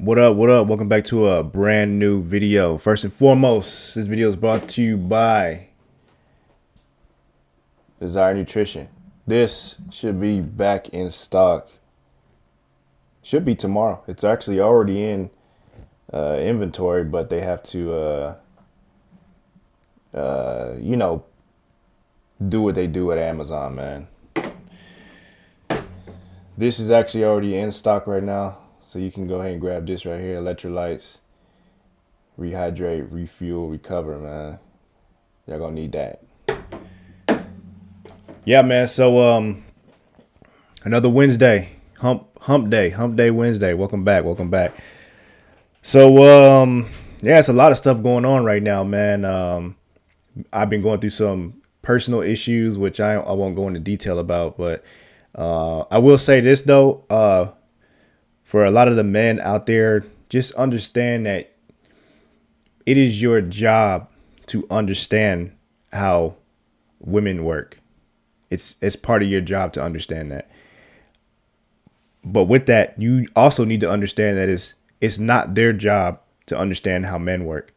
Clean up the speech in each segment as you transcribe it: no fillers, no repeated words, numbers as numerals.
What up? What up? Welcome back to a brand new video. First and foremost, this video is brought to you by DesiredNutrition. This should be back in stock. Should be tomorrow. It's actually already in inventory, but they have to, do what they do at Amazon, man. This is actually already in stock right now. So you can go ahead and grab this right here. Electrolytes. Rehydrate, refuel, recover, man. Y'all gonna need that. Yeah, man. So another Wednesday. Hump day Wednesday. Welcome back. So yeah, it's a lot of stuff going on right now, man. I've been going through some personal issues, which I won't go into detail about, but I will say this though, for a lot of the men out there, just understand that it is your job to understand how women work. It's part of your job to understand that. But with that, you also need to understand that it's not their job to understand how men work.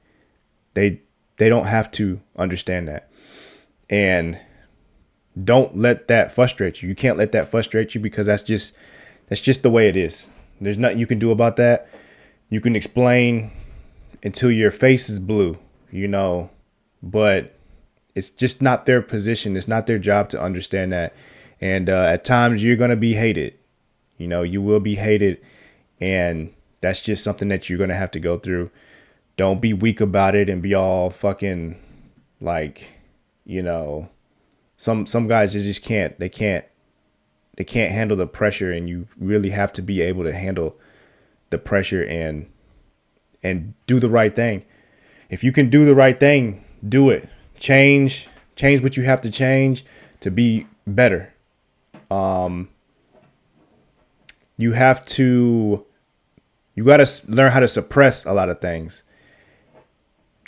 They don't have to understand that. And don't let that frustrate you. You can't let that frustrate you because that's just the way it is. There's nothing you can do about that. You can explain until your face is blue, but it's just not their position. It's not their job to understand that. And at times you're going to be hated. You will be hated. And that's just something that you're going to have to go through. Don't be weak about it and be all fucking like, some guys just can't. They can't handle the pressure, and you really have to be able to handle the pressure and do the right thing. If you can do the right thing, do it. Change what you have to change to be better. You got to learn how to suppress a lot of things.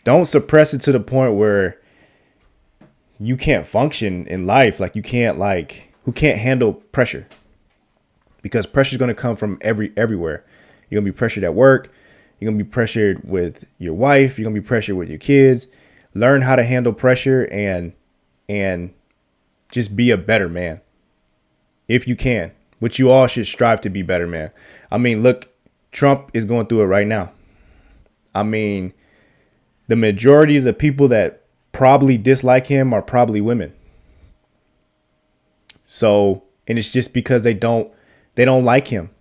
Don't suppress it to the point where you can't function in life. Like who can't handle pressure? Because pressure is going to come from everywhere. You're going to be pressured at work. You're going to be pressured with your wife. You're going to be pressured with your kids. Learn how to handle pressure and just be a better man. If you can, which you all should strive to be better, man. I mean, look, Trump is going through it right now. I mean, the majority of the people that probably dislike him are probably women. So, and it's just because they don't like him.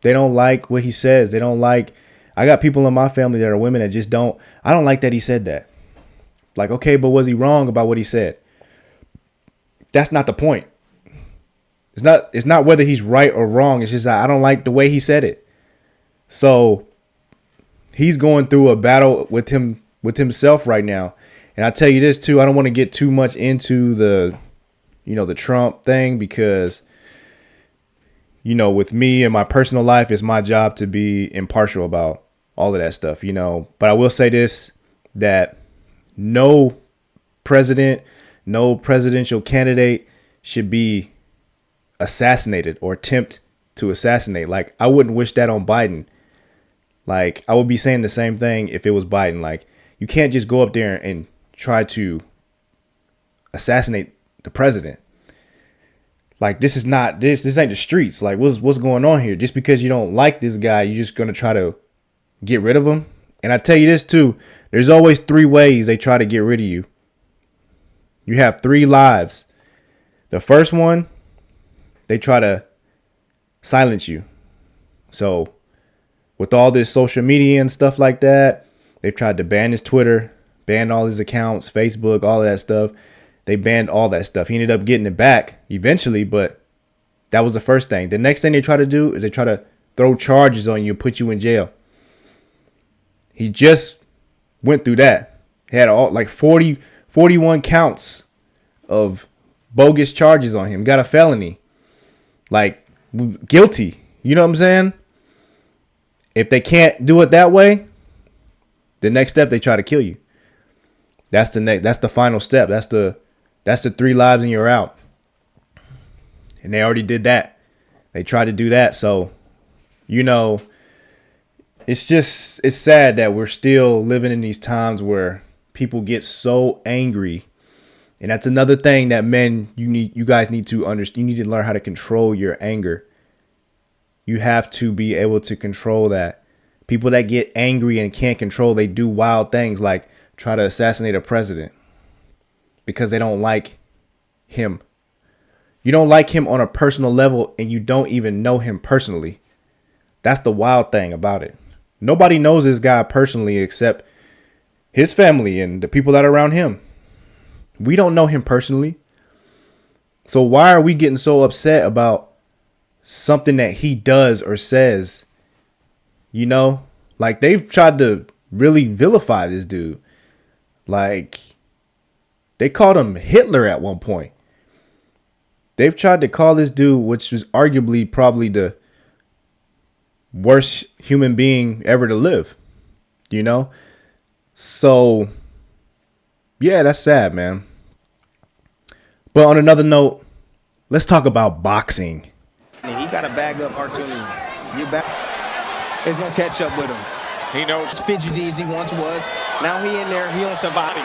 They don't like what he says. I got people in my family that are women that I don't like that he said that. Like, okay, but was he wrong about what he said? That's not the point. It's not whether he's right or wrong. It's just that I don't like the way he said it. So he's going through a battle with himself right now. And I tell you this too, I don't want to get too much into the Trump thing because, with me and my personal life, it's my job to be impartial about all of that stuff, But I will say this, that no presidential candidate should be assassinated or attempt to assassinate. Like, I wouldn't wish that on Biden. Like, I would be saying the same thing if it was Biden. Like, you can't just go up there and try to assassinate the president. Like, this is not this ain't the streets. Like, what's going on here? Just because you don't like this guy, you're just gonna try to get rid of him. And I tell you this too, there's always 3 ways they try to get rid of you. You have 3 lives. The first one, they try to silence you. So with all this social media and stuff like that, they've tried to ban his Twitter, ban all his accounts, Facebook, all of that stuff. They banned all that stuff. He ended up getting it back eventually, but that was the first thing. The next thing they try to do is they try to throw charges on you, put you in jail. He just went through that. He had 41 counts of bogus charges on him. Got a felony. Like, guilty. You know what I'm saying? If they can't do it that way, the next step, they try to kill you. That's the final step. That's the 3 lives and you're out. And they already did that. They tried to do that. So, it's sad that we're still living in these times where people get so angry. And that's another thing that men, you guys need to understand. You need to learn how to control your anger. You have to be able to control that. People that get angry and can't control, they do wild things like try to assassinate a president because they don't like him. You don't like him on a personal level and you don't even know him personally. That's the wild thing about it. Nobody knows this guy personally except his family and the people that are around him. We don't know him personally. So why are we getting so upset about something that he does or says? You know, like they've tried to really vilify this dude. Like they called him Hitler at one point. They've tried to call this dude, which was arguably probably the worst human being ever to live, you know? So, yeah, that's sad, man. But on another note, let's talk about boxing. He got to bag up Arturo. You back. It's going to catch up with him. He knows. Fidgety as he once was. Now he in there. He on somebody.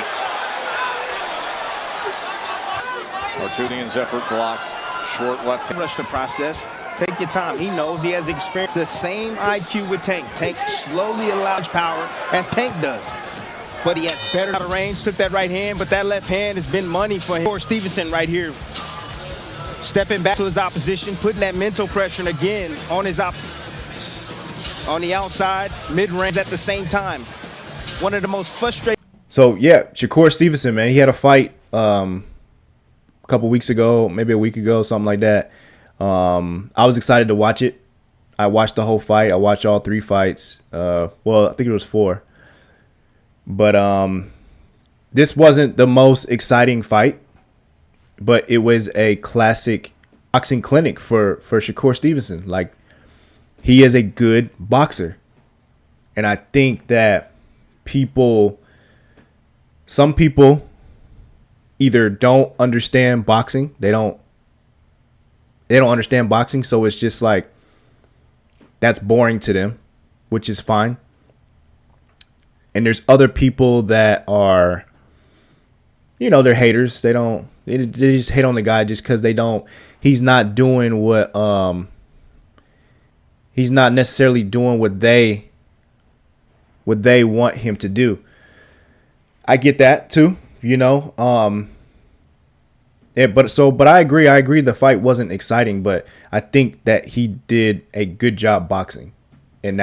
Arturian's effort blocks. Short left. Rush the process. Take your time. He knows he has experience. The same IQ with Tank. Tank slowly allows power as Tank does. But he has better out of range. Took that right hand, but that left hand has been money for him. Or Stevenson right here. Stepping back to his opposition, putting that mental pressure again on his on the outside, mid-range at the same time. One of the most frustrating. So, yeah, Shakur Stevenson, man, he had a fight a couple weeks ago, maybe a week ago, something like that. I was excited to watch it. I watched the whole fight. I watched all 3 fights. Well, I think it was 4. But this wasn't the most exciting fight, but it was a classic boxing clinic for Shakur Stevenson. Like, he is a good boxer. And I think that some people either don't understand boxing. They don't understand boxing. So it's just like, that's boring to them, which is fine. And there's other people that are, you know, they're haters. They just hate on the guy just because he's not doing what, he's not necessarily doing what they want him to do. I get that too, you know. But I agree the fight wasn't exciting, but I think that he did a good job boxing. And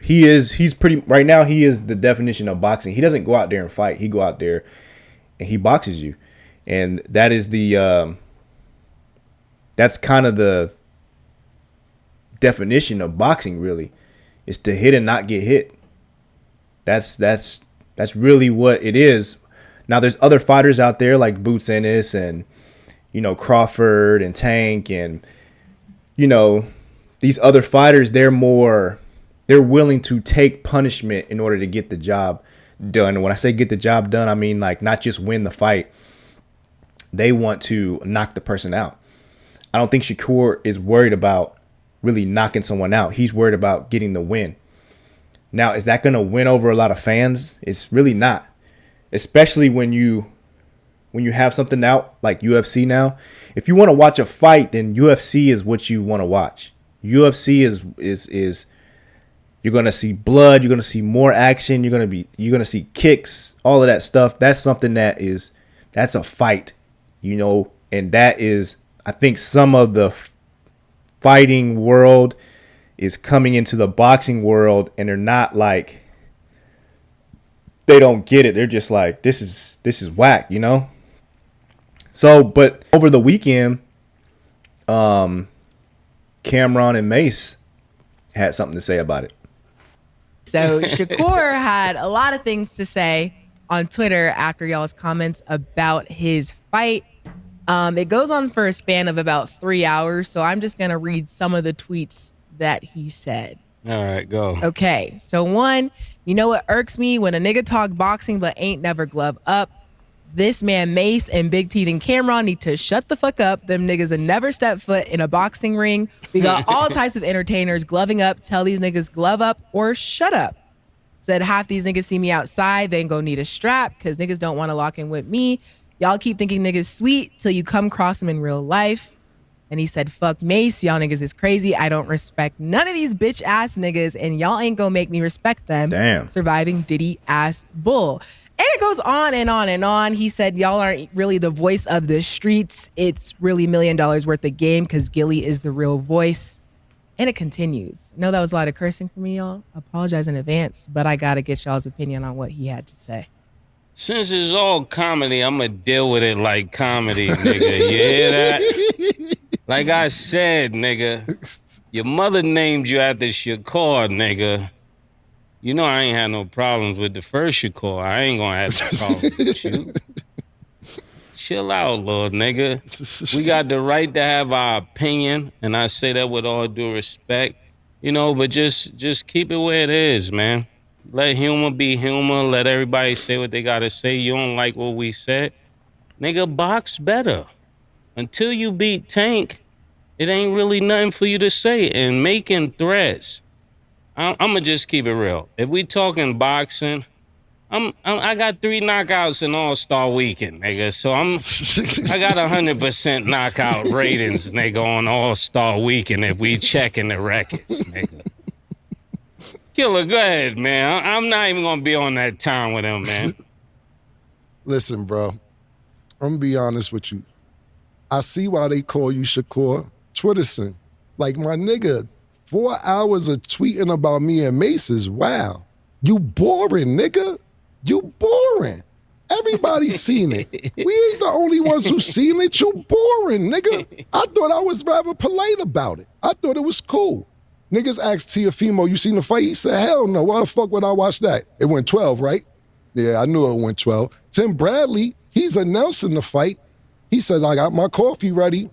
he's pretty right now. He is the definition of boxing. He doesn't go out there and fight. He go out there and he boxes you. And that is that's kind of the definition of boxing, really, is to hit and not get hit. That's really what it is. Now there's other fighters out there like Boots Ennis and, you know, Crawford and Tank and, you know, these other fighters. They're willing to take punishment in order to get the job done. And when I say get the job done, I mean like not just win the fight. They want to knock the person out. I don't think Shakur is worried about really knocking someone out. He's worried about getting the win. Now, is that going to win over a lot of fans? It's really not. Especially when you have something out like UFC now. If you want to watch a fight, then UFC is what you want to watch. UFC is you're going to see blood, you're going to see more action, you're going to see kicks, all of that stuff. That's something that's a fight, you know, and that is, I think some of the fighting world is coming into the boxing world, and they're not like, they don't get it. They're just like, this is whack, you know? So, but over the weekend, Cameron and Mase had something to say about it. So Shakur had a lot of things to say on Twitter after y'all's comments about his fight. It goes on for a span of about 3 hours, so I'm just going to read some of the tweets that he said. All right, go. Okay, so 1, you know what irks me? When a nigga talk boxing but ain't never glove up. This man Mase and Big T and Cameron need to shut the fuck up. Them niggas have never stepped foot in a boxing ring. We got all types of entertainers gloving up. Tell these niggas glove up or shut up. Said half these niggas see me outside, they ain't gonna need a strap because niggas don't want to lock in with me. Y'all keep thinking niggas sweet till you come across them in real life. And he said, fuck Mase, y'all niggas is crazy. I don't respect none of these bitch ass niggas and y'all ain't gonna make me respect them. Damn. Surviving Diddy ass bull. And it goes on and on and on. He said, y'all aren't really the voice of the streets. It's really $1 million worth of game because Gilly is the real voice. And it continues. I know that was a lot of cursing for me, y'all. I apologize in advance, but I got to get y'all's opinion on what he had to say. Since it's all comedy, I'm going to deal with it like comedy, nigga. You hear that? Like I said, nigga, your mother named you after Shakur, nigga. You know I ain't had no problems with the first Shakur. I ain't gonna have no problems with you. Chill out, little nigga. We got the right to have our opinion, and I say that with all due respect. You know, but just keep it where it is, man. Let humor be humor. Let everybody say what they gotta say. You don't like what we said, nigga, box better. Until you beat Tank, it ain't really nothing for you to say. And making threats, I'm gonna just keep it real. If we talking boxing, I got 3 knockouts in All-Star Weekend, nigga. So I got 100% knockout ratings, nigga, on All-Star Weekend if we checking the records, nigga. Killer, go ahead, man. I'm not even gonna be on that time with him, man. Listen, bro. I'm gonna be honest with you. I see why they call you Shakur Twitterson. Like, my nigga, 4 hours of tweeting about me and Mase is wow. You boring, nigga. You boring. Everybody's seen it. We ain't the only ones who seen it. You boring, nigga. I thought I was rather polite about it. I thought it was cool. Niggas asked Tiafimo, you seen the fight? He said, hell no. Why the fuck would I watch that? It went 12, right? Yeah, I knew it went 12. Tim Bradley, he's announcing the fight. He says, I got my coffee ready.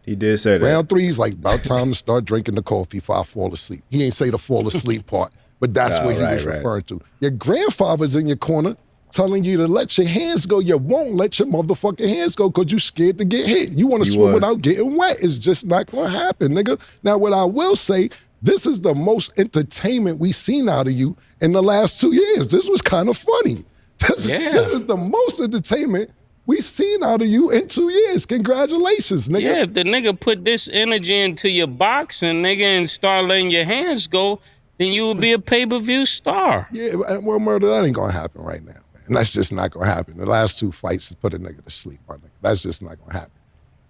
He did say that. Round 3, he's like, about time to start drinking the coffee before I fall asleep. He ain't say the fall asleep part, but that's what he was referring to. Your grandfather's in your corner telling you to let your hands go. You won't let your motherfucking hands go because you scared to get hit. You want to swim without getting wet. It's just not going to happen, nigga. Now, what I will say, this is the most entertainment we've seen out of you in the last 2 years. This was kind of funny. This is the most entertainment we seen out of you in 2 years. Congratulations, nigga. Yeah, if the nigga put this energy into your boxing, nigga, and start letting your hands go, then you would be a pay-per-view star. Yeah, well, murder, that ain't gonna happen right now, man. And that's just not gonna happen. The last 2 fights put a nigga to sleep, my nigga. That's just not gonna happen.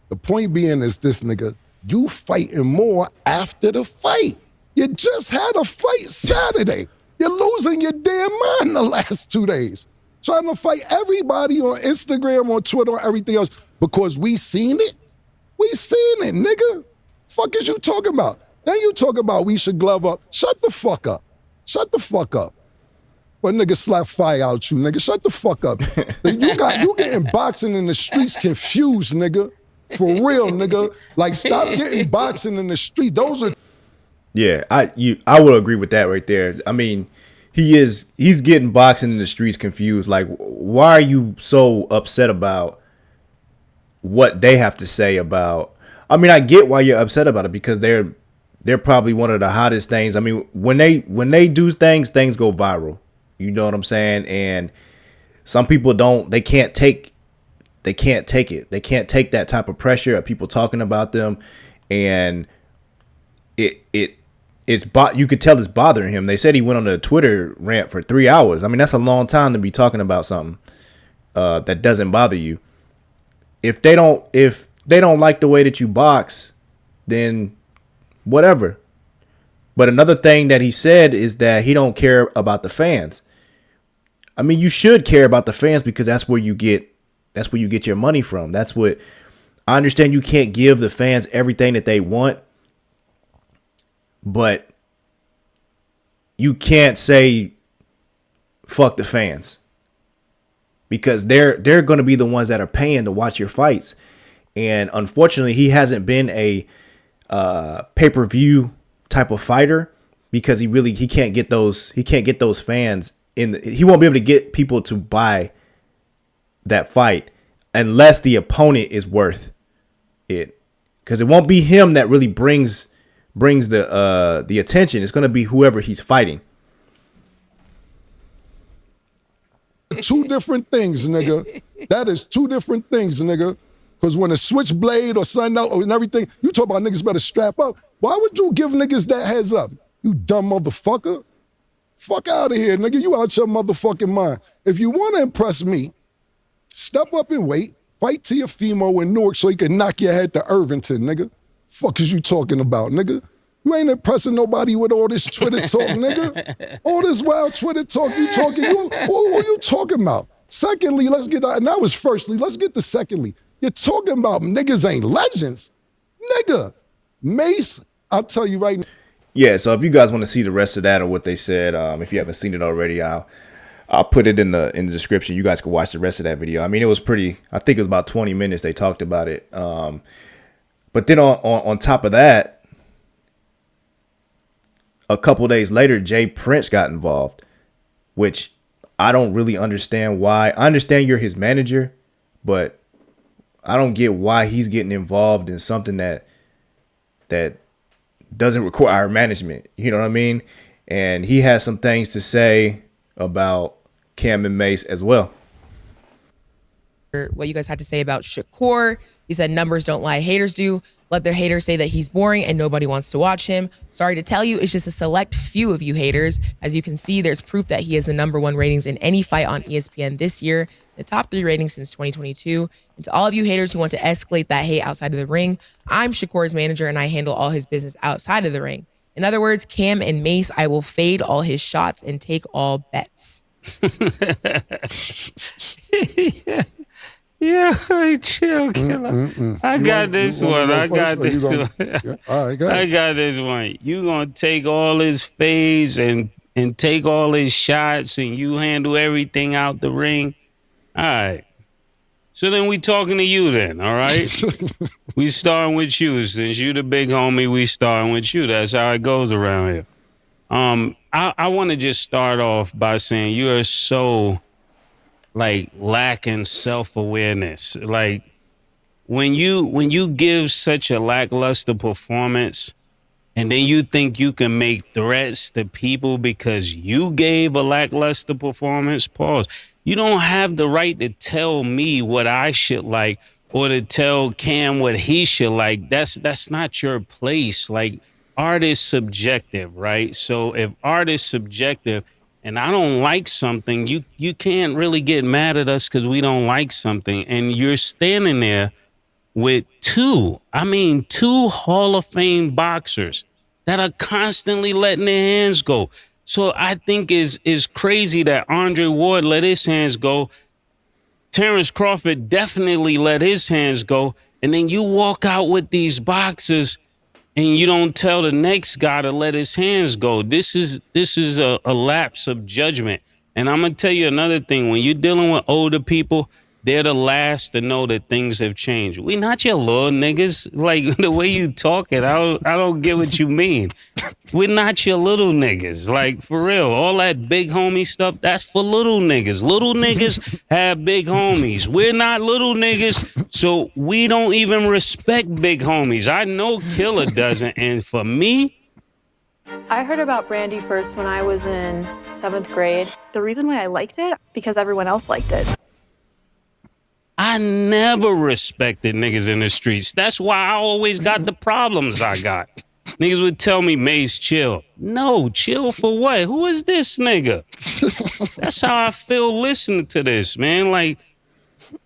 The point being is this, nigga, you fighting more after the fight. You just had a fight Saturday. You're losing your damn mind the last 2 days. Trying to fight everybody on Instagram, on Twitter, or everything else because we seen it. We seen it, nigga. Fuck is you talking about? Then you talk about we should glove up. Shut the fuck up. Shut the fuck up. But nigga slap fire out you, nigga. Shut the fuck up. You getting boxing in the streets confused, nigga. For real, nigga. Like, stop getting boxing in the street. Those are... Yeah, I will agree with that right there. I mean, he's getting boxing in the streets confused. Like, why are you so upset about what they have to say about? I mean, I get why you're upset about it because they're probably one of the hottest things. I mean, when they do things go viral. You know what I'm saying? And some people they can't take it. They can't take that type of pressure of people talking about them, and you could tell it's bothering him. They said he went on a Twitter rant for 3 hours. I mean, that's a long time to be talking about something that doesn't bother you. If they don't like the way that you box, then whatever. But another thing that he said is that he don't care about the fans. I mean, you should care about the fans because that's where you get your money from. That's what I understand. You can't give the fans everything that they want, but you can't say fuck the fans because they're going to be the ones that are paying to watch your fights. And unfortunately, he hasn't been a pay-per-view type of fighter because he can't get those fans he won't be able to get people to buy that fight unless the opponent is worth it, because it won't be him that really brings the attention. It's going to be whoever he's fighting. Two different things, nigga. That is two different things, nigga. Because when a switchblade or something out and everything, you talk about niggas better strap up. Why would you give niggas that heads up? You dumb motherfucker. Fuck out of here, nigga. You out your motherfucking mind. If you want to impress me, step up and wait. Fight to your Fimo in Newark so he can knock your head to Irvington, nigga. Fuck is you talking about, nigga? You ain't impressing nobody with all this Twitter talk, nigga. All this wild Twitter talk you talking. Who you talking about? Secondly, let's get out. And that was firstly. Let's get to secondly. You're talking about niggas ain't legends. Nigga, Mase, I'll tell you right now. Yeah, so if you guys want to see the rest of that or what they said, if you haven't seen it already, I'll put it in the description. You guys can watch the rest of that video. I mean, it was pretty. I think it was about 20 minutes they talked about it. But then on top of that, a couple days later, Jay Prince got involved, which I don't really understand why. I understand you're his manager, but I don't get why he's getting involved in something that doesn't require management. You know what I mean? And he has some things to say about Cam and Mase as well. What you guys had to say about Shakur. He said numbers don't lie, haters do. Let their haters say that he's boring and nobody wants to watch him. Sorry to tell you, it's just a select few of you haters. As you can see, there's proof that he has the #1 ratings in any fight on ESPN this year, the top 3 ratings since 2022. And to all of you haters who want to escalate that hate outside of the ring, I'm Shakur's manager and I handle all his business outside of the ring. In other words, Cam and Mase, I will fade all his shots and take all bets. Yeah, chill, killer. I got this one. All right, go ahead. I got this one. You gonna take all his fades and take all his shots and you handle everything out the ring. All right. So then we talking to you then, all right? We starting with you. Since you the big homie, we starting with you. That's how it goes around here. I want to just start off by saying you are so lacking self-awareness. Like when you give such a lackluster performance and then you think you can make threats to people because you gave a lackluster performance, pause. You don't have the right to tell me what I should like or to tell Cam what he should like. That's not your place. Like, art is subjective, right? So if art is subjective and I don't like something, you can't really get mad at us because we don't like something. And you're standing there with two Hall of Fame boxers that are constantly letting their hands go. So I think is crazy that Andre Ward let his hands go. Terrence Crawford definitely let his hands go. And then you walk out with these boxers and you don't tell the next guy to let his hands go. This is a lapse of judgment. And I'm going to tell you another thing. When you're dealing with older people, they're the last to know that things have changed. We not your little niggas. Like, the way you talking, I don't get what you mean. We're not your little niggas. Like, for real. All that big homie stuff, that's for little niggas. Little niggas have big homies. We're not little niggas, so we don't even respect big homies. I know Killer doesn't. And for me, I heard about Brandy first when I was in 7th grade. The reason why I liked it, because everyone else liked it. I never respected niggas in the streets. That's why I always got the problems I got. Niggas would tell me, Mase, chill. No, chill for what? Who is this nigga? That's how I feel listening to this, man. Like,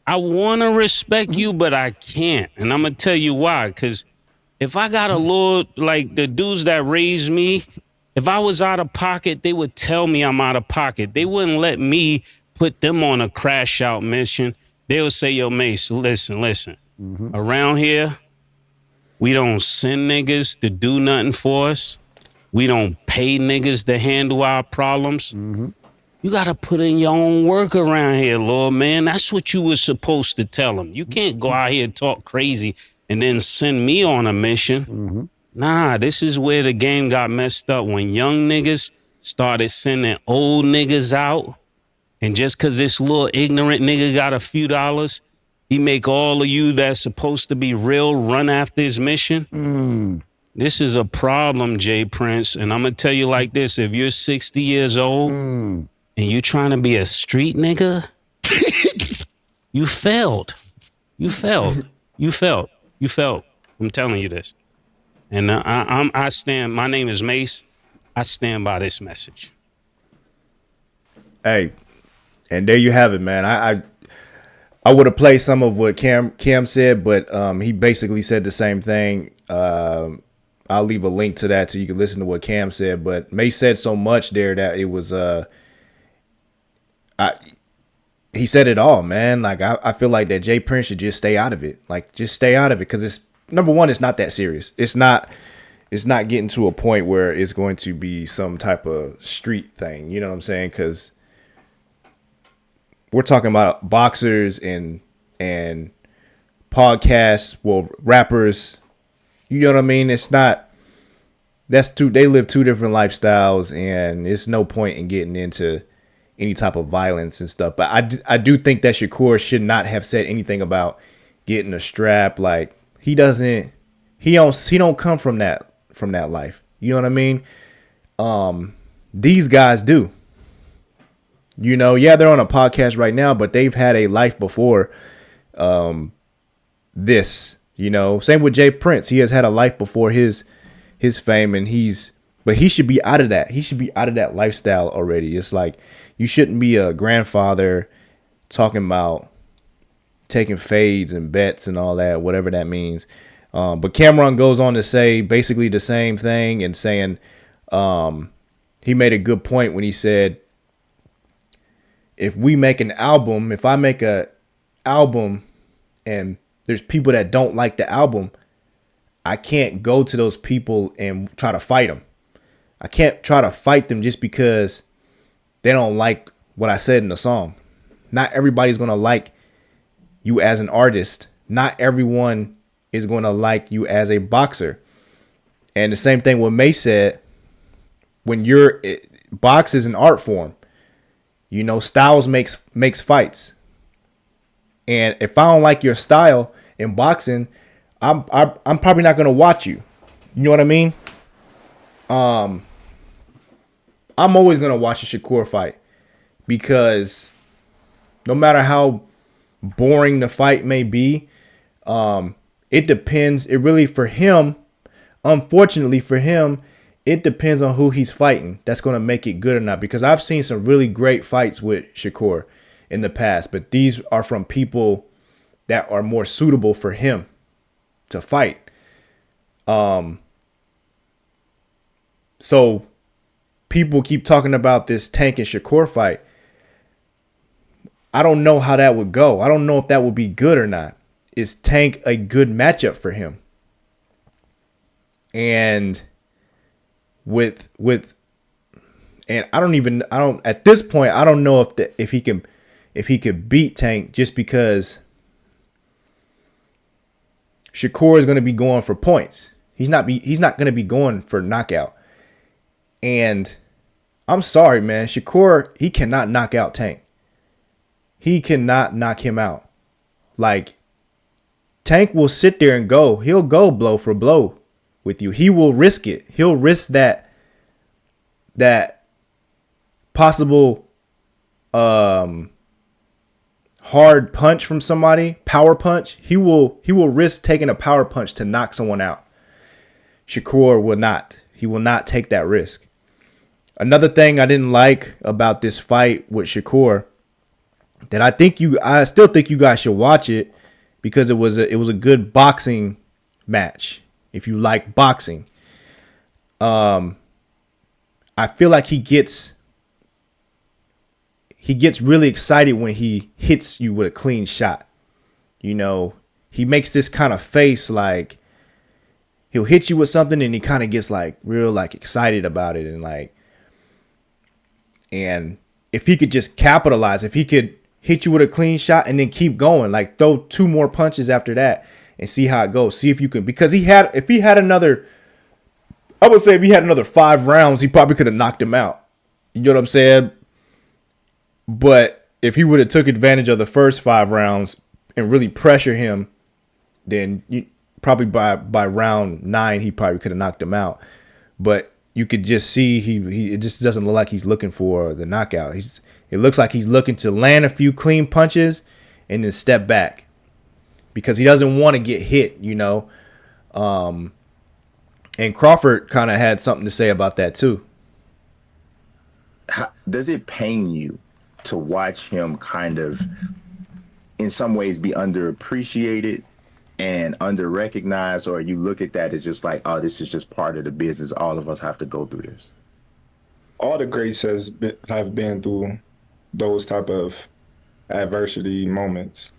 I want to respect you, but I can't. And I'm going to tell you why. Because if I got a little, like the dudes that raised me, if I was out of pocket, they would tell me I'm out of pocket. They wouldn't let me put them on a crash out mission. They would say, yo, Mase, listen. Mm-hmm. Around here, we don't send niggas to do nothing for us. We don't pay niggas to handle our problems. Mm-hmm. You got to put in your own work around here, Lord, man. That's what you were supposed to tell them. You can't go out here and talk crazy and then send me on a mission. Mm-hmm. Nah, this is where the game got messed up. When young niggas started sending old niggas out And just because this little ignorant nigga got a few dollars, he make all of you that's supposed to be real run after his mission? This is a problem, Jay Prince. And I'm going to tell you like this. If you're 60 years old and you trying to be a street nigga, you failed. You failed. You failed. You failed. I'm telling you this. And I stand, my name is Mase. I stand by this message. Hey, and there you have it, man. I would have played some of what Cam said, but he basically said the same thing. I'll leave a link to that so you can listen to what Cam said. But May said so much there that it was he said it all, man. Like I feel like that Jay Prince should just stay out of it. Like just stay out of it, because it's number one, it's not that serious. It's not getting to a point where it's going to be some type of street thing. You know what I'm saying? Because we're talking about boxers and podcasts, well, rappers. You know what I mean? It's not. They live two different lifestyles, and it's no point in getting into any type of violence and stuff. But I do think that Shakur should not have said anything about getting a strap. Like he don't come from that life. You know what I mean? These guys do. You know, yeah, they're on a podcast right now, but they've had a life before this. You know, same with Jay Prince. He has had a life before his fame, and but he should be out of that. He should be out of that lifestyle already. It's like you shouldn't be a grandfather talking about taking fades and bets and all that, whatever that means. But Cameron goes on to say basically the same thing and saying he made a good point when he said, if I make an album and there's people that don't like the album, I can't go to those people and try to fight them. I can't try to fight them just because they don't like what I said in the song. Not everybody's going to like you as an artist. Not everyone is going to like you as a boxer. And the same thing what May said, box is an art form. You know, styles makes fights. And if I don't like your style in boxing, I'm probably not gonna watch you. You know what I mean? I'm always gonna watch a Shakur fight, because no matter how boring the fight may be, it depends. It really, for him, unfortunately for him, it depends on who he's fighting. That's going to make it good or not. Because I've seen some really great fights with Shakur in the past, but these are from people that are more suitable for him to fight. So people keep talking about this Tank and Shakur fight. I don't know how that would go. I don't know if that would be good or not. Is Tank a good matchup for him? And and I don't at this point, I don't know if he could beat Tank, just because Shakur is going to be going for points. He's not going to be going for knockout. And I'm sorry, man, Shakur, he cannot knock out Tank. He cannot knock him out. Like, Tank will sit there and he'll go blow for blow with you. He will risk it. He'll risk that possible hard punch from somebody, power punch. He will risk taking a power punch to knock someone out. Shakur will not. He will not take that risk. Another thing I didn't like about this fight with Shakur, that I still think you guys should watch it, because it was a good boxing match. If you like boxing, I feel like he gets really excited when he hits you with a clean shot. You know, he makes this kind of face, like he'll hit you with something and he kind of gets like real like excited about it, and if he could just capitalize, if he could hit you with a clean shot and then keep going, like throw two more punches after that and see how it goes. See if you can, because if he had another 5 rounds, he probably could have knocked him out. You know what I'm saying? But if he would have took advantage of the first 5 rounds and really pressure him, then probably by round 9 he probably could have knocked him out. But you could just see it just doesn't look like he's looking for the knockout. It looks like he's looking to land a few clean punches and then step back because he doesn't want to get hit, And Crawford kind of had something to say about that too. Does it pain you to watch him kind of, in some ways, be underappreciated and under-recognized, or you look at that as just like, oh, this is just part of the business. All of us have to go through this. All the greats have been through those type of adversity moments.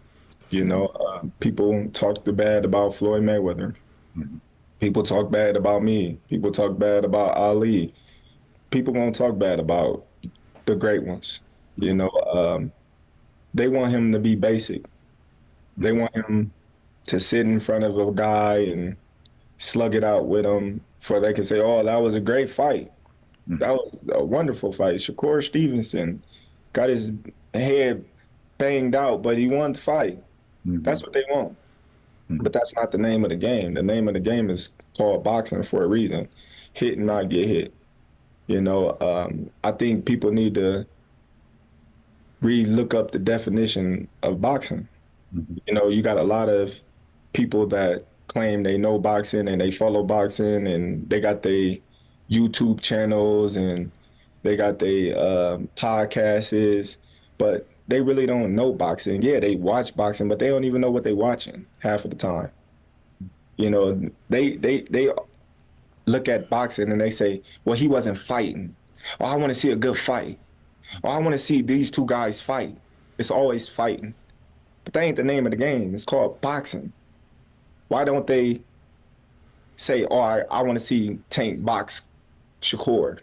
People talk bad about Floyd Mayweather. Mm-hmm. People talk bad about me. People talk bad about Ali. People won't talk bad about the great ones. They want him to be basic. They want him to sit in front of a guy and slug it out with him for they can say, oh, that was a great fight. That was a wonderful fight. Shakur Stevenson got his head banged out, but he won the fight. Mm-hmm. That's what they want. Mm-hmm. But that's not the name of the game. The name of the game is called boxing for a reason. Hit and not get hit. I think people need to look up the definition of boxing. Mm-hmm. You got a lot of people that claim they know boxing and they follow boxing and they got their YouTube channels and they got their podcasts, but they really don't know boxing. Yeah, they watch boxing, but they don't even know what they're watching half of the time. They look at boxing and they say, well, he wasn't fighting. Oh, I want to see a good fight. Oh, I want to see these two guys fight. It's always fighting. But that ain't the name of the game. It's called boxing. Why don't they say, oh, I want to see Tank box Shakur?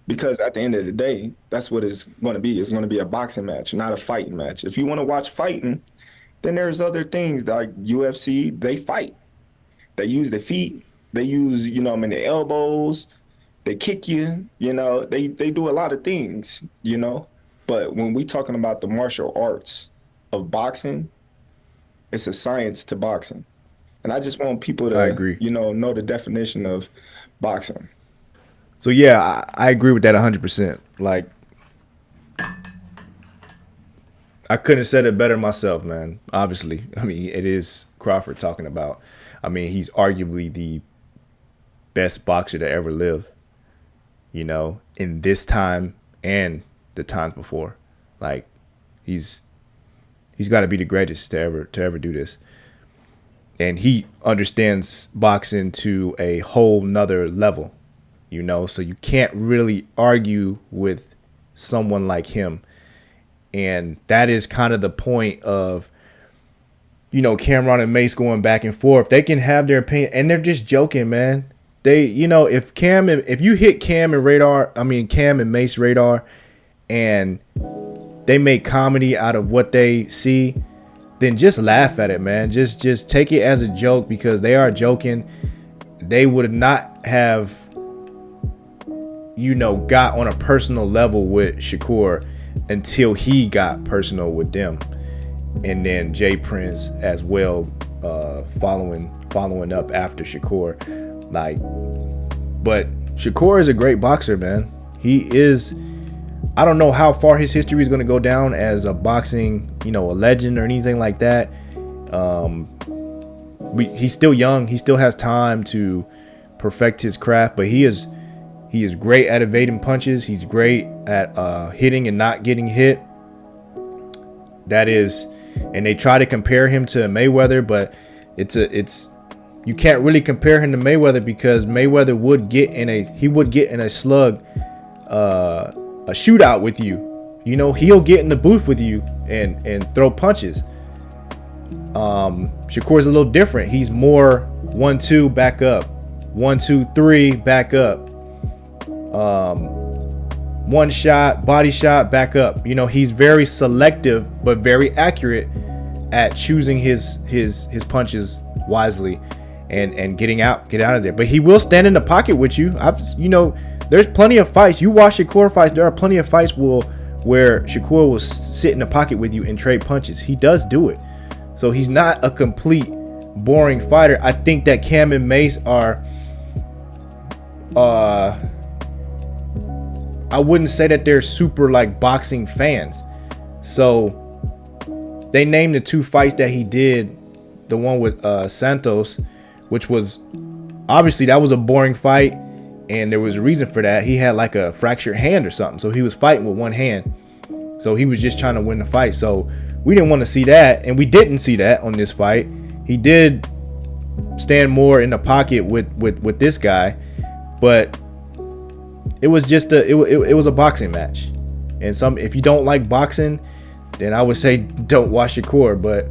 Because at the end of the day, that's what it's going to be. It's going to be a boxing match, not a fighting match. If you want to watch fighting, then there's other things like UFC, they fight. They use their feet. They use, the elbows. They kick you, they do a lot of things, But when we talking about the martial arts of boxing, it's a science to boxing. And I just want people to, I agree. Know the definition of boxing. So, yeah, I agree with that 100%. Like, I couldn't have said it better myself, man. Obviously. I mean, it is Crawford talking about. I mean, he's arguably the best boxer to ever live, in this time and the times before. Like, he's got to be the greatest to ever do this. And he understands boxing to a whole nother level, so you can't really argue with someone like him. And that is kind of the point of, Cameron and Mase going back and forth. They can have their opinion, and they're just joking, man. They, if you hit Cam and Mase radar, and they make comedy out of what they see, then just laugh at it, man. Just take it as a joke because they are joking. They would not have, got on a personal level with Shakur until he got personal with them, and then Jay Prince as well, following up after Shakur. But Shakur is a great boxer, man. He is. I don't know how far his history is going to go down as a boxing, a legend or anything like that. He's still young. He still has time to perfect his craft, but he is great at evading punches. He's great at hitting and not getting hit. And they try to compare him to Mayweather, but you can't really compare him to Mayweather because Mayweather would get in a slug, a shootout with you. He'll get in the booth with you and throw punches. Shakur's a little different. He's more 1-2 back up, 1-2-3 back up, one shot, body shot, back up. He's very selective but very accurate at choosing his punches wisely and get out of there. But he will stand in the pocket with you. There's plenty of fights. You watch Shakur fights, there are plenty of fights where where Shakur will sit in the pocket with you and trade punches. He does do it. So he's not a complete boring fighter. I think that Cam and Mase are I wouldn't say that they're super like boxing fans. So they named the 2 fights that he did, the one with Santos, which was obviously that was a boring fight, and there was a reason for that. He had like a fractured hand or something, so he was fighting with one hand. So he was just trying to win the fight. So we didn't want to see that, and we didn't see that on this fight. He did stand more in the pocket with this guy, but it was just it was a boxing match. And if you don't like boxing, then I would say don't watch Shakur. But